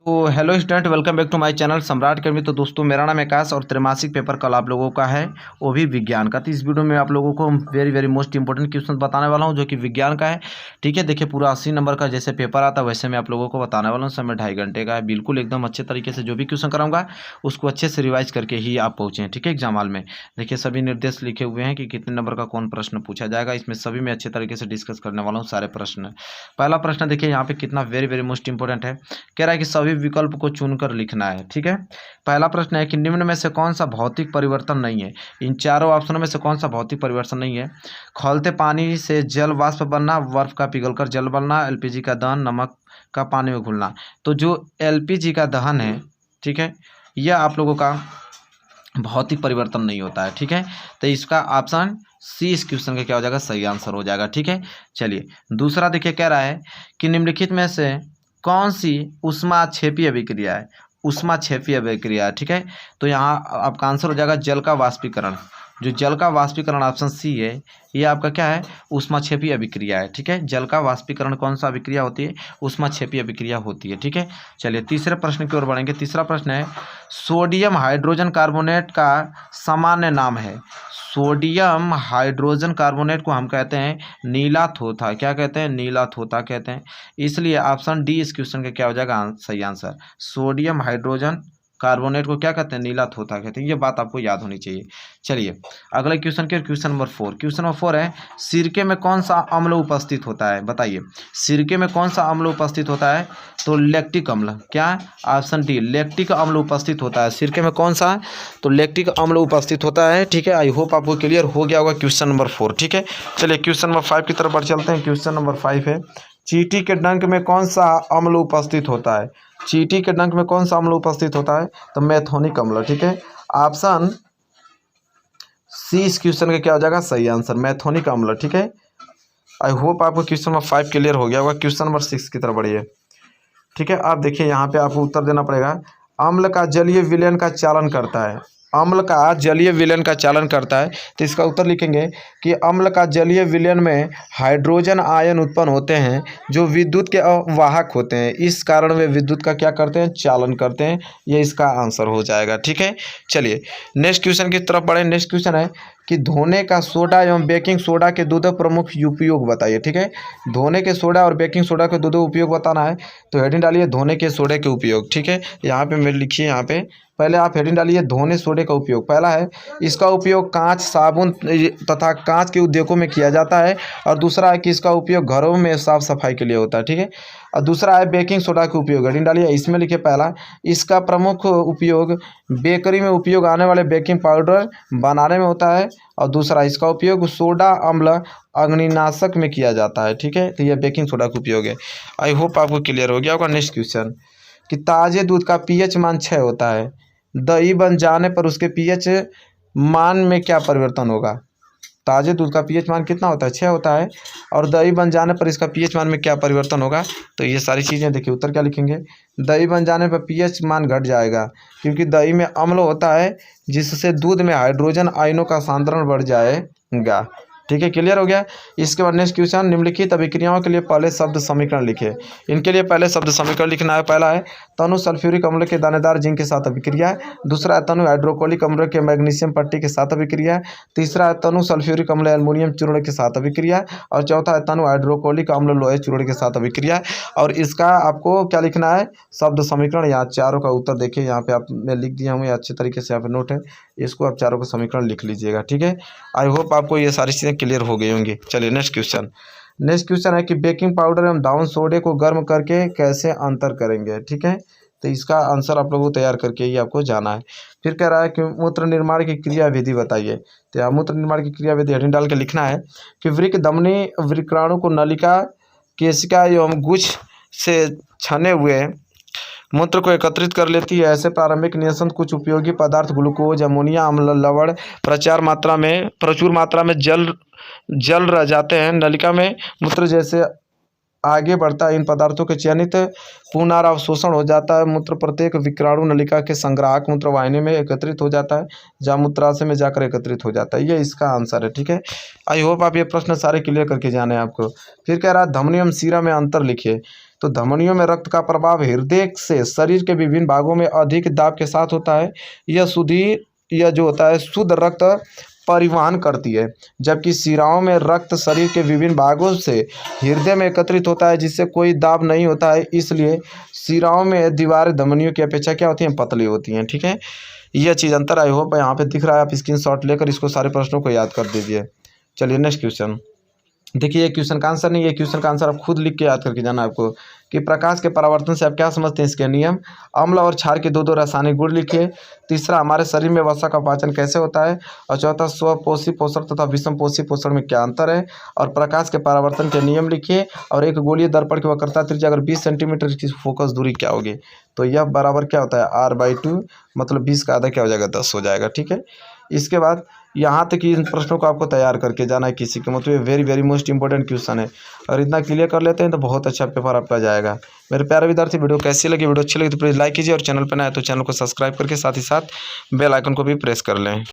तो hello student, welcome back to my channel Samrat academy. तो दोस्तों, मेरा नाम आकाश और त्रैमासिक पेपर कल आप लोगों का है, वो भी विज्ञान का। तो इस वीडियो में आप लोगों को वेरी मोस्ट इंपॉर्टेंट क्वेश्चन बताने वाला हूं जो कि विज्ञान का है। ठीक है, देखिए पूरा 80 नंबर का जैसे पेपर आता है वैसे मैं आप लोगों को बताने वाला हूँ। समय 2.5 घंटे का है, बिल्कुल एकदम अच्छे तरीके से जो भी क्वेश्चन कराऊंगा उसको अच्छे से रिवाइज करके ही आप पहुँचें। ठीक है, एग्जाम हॉल में देखिए सभी निर्देश लिखे हुए हैं कि कितने नंबर का कौन प्रश्न पूछा जाएगा। इसमें सभी में अच्छे तरीके से डिस्कस करने वाला हूँ सारे प्रश्न। पहला प्रश्न देखिए यहाँ पे कितना वेरी मोस्ट इंपॉर्टेंट है। कह रहा है कि सभी विकल्प को चुनकर लिखना है। ठीक है, पहला प्रश्न है कि निम्न में से कौन सा भौतिक परिवर्तन नहीं है। इन चारों ऑप्शनों में से कौन सा भौतिक परिवर्तन नहीं है। खौलते पानी से जल वाष्प बनना, बर्फ का पिघलकर जल बनना, एलपीजी का दहन, नमक का पानी में घुलना। तो जो एलपीजी का दहन है, ठीक है, यह आप लोगों का भौतिक परिवर्तन नहीं होता है। ठीक है, तो इसका ऑप्शन सी इस क्वेश्चन का क्या हो जाएगा, सही आंसर हो जाएगा। ठीक है, चलिए दूसरा देखिए कह रहा है कि निम्नलिखित में से कौन सी ऊष्माक्षेपी अभिक्रिया है। ऊष्माक्षेपी अभिक्रिया है। ठीक है, तो यहाँ आपका आंसर हो जाएगा जल का वाष्पीकरण। जो जल का वाष्पीकरण ऑप्शन सी है, ये आपका क्या है, ऊष्माक्षेपी अभिक्रिया है। ठीक है, जल का वाष्पीकरण कौन सा अभिक्रिया होती है, ऊष्माक्षेपी अभिक्रिया होती है। ठीक है, चलिए तीसरे प्रश्न की ओर बढ़ेंगे। तीसरा प्रश्न है सोडियम हाइड्रोजन कार्बोनेट का सामान्य नाम है। सोडियम हाइड्रोजन कार्बोनेट को हम कहते हैं नीला थोथा। क्या कहते हैं, नीला थोथा कहते हैं। इसलिए ऑप्शन डी इस क्वेश्चन का क्या हो जाएगा, सही आंसर। सोडियम हाइड्रोजन कार्बोनेट को क्या कहते हैं, नीला थोथा कहते हैं। ये बात आपको याद होनी चाहिए। चलिए अगले क्वेश्चन के, क्वेश्चन नंबर 4। क्वेश्चन नंबर 4 है सिरके में कौन सा अम्ल उपस्थित होता है, बताइए। सिरके में कौन सा अम्ल उपस्थित होता है, तो लैक्टिक अम्ल। क्या, ऑप्शन डी लैक्टिक अम्ल उपस्थित होता है। सिरके में कौन सा, तो लैक्टिक अम्ल उपस्थित होता है। ठीक है, आई होप आपको क्लियर हो गया होगा क्वेश्चन नंबर 4। ठीक है, चलिए क्वेश्चन नंबर 5 की तरफ बढ़ चलते हैं। क्वेश्चन नंबर 5 है चींटी के डंक में कौन सा अम्ल उपस्थित होता है। चींटी के डंक में कौन सा अम्ल उपस्थित होता है, तो मैथोनिक अम्ल। ठीक है, ऑप्शन सी इस क्वेश्चन का क्या हो जाएगा, सही आंसर, मैथोनिक अम्ल। ठीक है, आई होप आपको क्वेश्चन नंबर 5 क्लियर हो गया होगा। क्वेश्चन नंबर 6 की तरफ बढ़िए। ठीक है, आप देखिए यहाँ पे आपको उत्तर देना पड़ेगा। अम्ल का जलीय विलयन का चालन करता है। अम्ल का जलीय विलयन का चालन करता है, तो इसका उत्तर लिखेंगे कि अम्ल का जलीय विलयन में हाइड्रोजन आयन उत्पन्न होते हैं जो विद्युत के वाहक होते हैं। इस कारण वे विद्युत का क्या करते हैं, चालन करते हैं। ये इसका आंसर हो जाएगा। ठीक है, चलिए नेक्स्ट क्वेश्चन की तरफ बढ़े। नेक्स्ट क्वेश्चन है कि धोने का सोडा एवं बेकिंग सोडा के दो प्रमुख उपयोग बताइए। ठीक है, धोने के सोडा और बेकिंग सोडा के दो उपयोग बताना है, तो हेडिंग डालिए धोने के सोडे के उपयोग। ठीक है, यहाँ पे मेरे लिखिए, यहाँ पे पहले आप हेडिंग डालिए धोने सोडे का उपयोग। पहला है इसका उपयोग कांच, साबुन तथा कांच के उद्योगों में किया जाता है, और दूसरा है कि इसका उपयोग घरों में साफ सफाई के लिए होता है। ठीक है, और दूसरा है बेकिंग सोडा के उपयोग। हेडिंग डालिए, इसमें लिखिए पहला इसका प्रमुख उपयोग बेकरी में उपयोग आने वाले बेकिंग पाउडर बनाने में होता है, और दूसरा इसका उपयोग सोडा अम्ल अग्निनाशक में किया जाता है। ठीक है, तो यह बेकिंग सोडा का उपयोग है। आई होप आपको क्लियर हो गया होगा। नेक्स्ट क्वेश्चन कि ताजे दूध का पीएच मान 6 होता है, दही बन जाने पर उसके पीएच मान में क्या परिवर्तन होगा। ताजे दूध का पीएच मान कितना होता है, 6 होता है, और दही बन जाने पर इसका पीएच मान में क्या परिवर्तन होगा। तो ये सारी चीज़ें देखिए, उत्तर क्या लिखेंगे, दही बन जाने पर पीएच मान घट जाएगा, क्योंकि दही में अम्ल होता है जिससे दूध में हाइड्रोजन आयनों का सांद्रण बढ़ जाएगा। ठीक है, क्लियर हो गया। इसके बाद नेक्स्ट क्वेश्चन, निम्नलिखित अभिक्रियाओं के लिए पहले शब्द समीकरण लिखे। इनके लिए पहले शब्द समीकरण लिखना है। पहला है तनु सल्फ्यूरिक अम्ल के दानेदार जिंक के साथ अभिक्रिया है। दूसरा है तनु हाइड्रोक्लोरिक अम्ल के मैग्नीशियम पट्टी के साथ अभिक्रिया है। तीसरा है तनु सल्फ्यूरिक अम्ल एल्युमिनियम चूर्ण के साथ अभिक्रिया है। और चौथा है तनु हाइड्रोक्लोरिक अम्ल लोहे चूर्ण के साथ अभिक्रिया है। और इसका आपको क्या लिखना है, शब्द समीकरण। यहाँ चारों का उत्तर देखिए, यहाँ पे आप मैं लिख दिया हूँ, अच्छे तरीके से यहाँ पे नोट है, इसको आप चारों का समीकरण लिख लीजिएगा। ठीक है, आई होप आपको ये सारी चीज़ें क्लियर हो गई होंगी। चलिए नेक्स्ट क्वेश्चन। नेक्स्ट क्वेश्चन है कि बेकिंग पाउडर एवं दाउन सोडे को गर्म करके कैसे अंतर करेंगे। ठीक है, तो इसका आंसर आप लोगों को तैयार करके ही आपको जाना है। फिर कह रहा है कि मूत्र निर्माण की क्रिया विधि बताइए। तो यहाँ मूत्र निर्माण की क्रिया विधि हेडिंग डाल के लिखना है कि वृक्क धमनी वृक्काणु को नलिका, केशिका एवं गुच्छ से छने हुए मूत्र को एकत्रित कर लेती है। ऐसे प्रारंभिक नियंत्रण कुछ उपयोगी पदार्थ ग्लूकोज, अमोनिया अम्ल, लवण प्रचुर मात्रा में जल रह जाते हैं। नलिका में मूत्र जैसे आगे बढ़ता है, इन पदार्थों के चयनित पुनरावशोषण हो जाता है। मूत्र प्रत्येक विक्राणु नलिका के संग्राहक मूत्र वाहिनी में एकत्रित हो जाता है, जहाँ मूत्राशय में जाकर एकत्रित हो जाता है। ये इसका आंसर है। ठीक है, आई होप आप ये प्रश्न सारे क्लियर करके जाने आपको। फिर कह रहा है धमनी एवं सीरा में अंतर लिखिए। तो धमनियों में रक्त का प्रवाह हृदय से शरीर के विभिन्न भागों में अधिक दाब के साथ होता है। यह जो होता है शुद्ध रक्त परिवहन करती है, जबकि शिराओं में रक्त शरीर के विभिन्न भागों से हृदय में एकत्रित होता है, जिससे कोई दाब नहीं होता है। इसलिए शिराओं में दीवारें धमनियों की अपेक्षा क्या होती हैं, पतली होती हैं। ठीक है, यह चीज़ अंतर आई होप यहाँ पे दिख रहा है। आप स्क्रीनशॉट लेकर इसको सारे प्रश्नों को याद कर दीजिए। चलिए नेक्स्ट क्वेश्चन देखिए। ये क्वेश्चन का आंसर नहीं, ये क्वेश्चन का आंसर आप खुद लिख के याद करके जाना आपको कि प्रकाश के परावर्तन से आप क्या समझते हैं, इसके नियम। अम्ल और क्षार के दो रासायनिक गुण लिखिए। तीसरा, हमारे शरीर में वसा का पाचन कैसे होता है। और चौथा, स्वपोषी पोषण तथा विषमपोषी पोषण में क्या अंतर है। और प्रकाश के परावर्तन के नियम लिखिए। और एक गोलीय दर्पण की वक्रता त्रिज्या अगर 20 सेंटीमीटर की फोकस दूरी क्या होगी, तो यह बराबर क्या होता है, r/2, मतलब 20 का आधा क्या हो जाएगा, 10 हो जाएगा। ठीक है, इसके बाद यहाँ तक इन प्रश्नों को आपको तैयार करके जाना है किसी के, मतलब very very most important question है। और इतना क्लियर कर लेते हैं तो बहुत अच्छा पेपर आपका जाएगा। मेरे प्यारे विद्यार्थी, वीडियो कैसी लगी, वीडियो अच्छी लगी तो प्लीज़ लाइक कीजिए और चैनल पर नए हैं तो चैनल को सब्सक्राइब करके साथ ही साथ बेल आइकन को भी प्रेस कर लें।